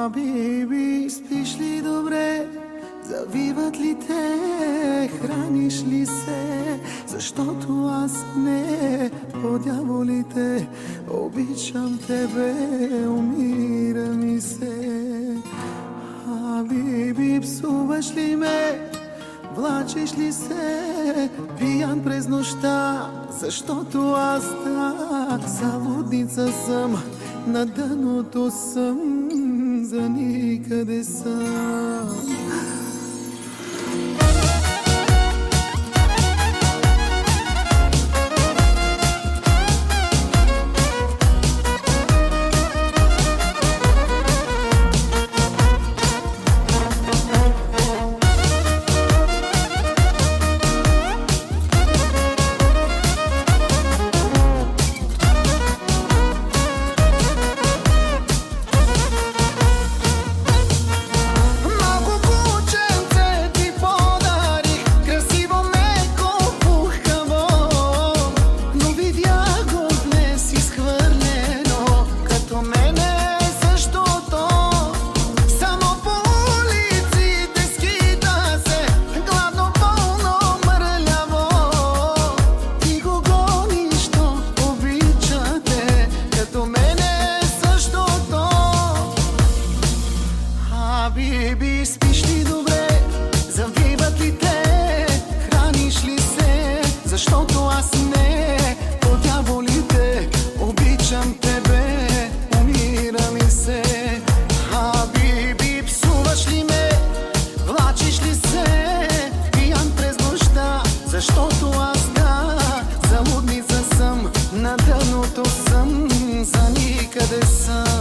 Хабиби, спиш ли добре? Завиват ли те? Храниш ли се? Защото аз не, по дяволите, обичам тебе, умира ми се. Хабиби, псуваш ли ме? Влачиш ли се пиян през нощта? Защото аз залудница съм, на дъното съм, за никъде съм. Хабиби, спиш ли добре? Завиват ли те? Храниш ли се? Защото аз не, по дяволите, обичам тебе, умира ми се. Хабиби, псуваш ли ме? Влачиш ли се пиян през нощта? Защото аз залудница съм, на дъното съм, за никъде съм.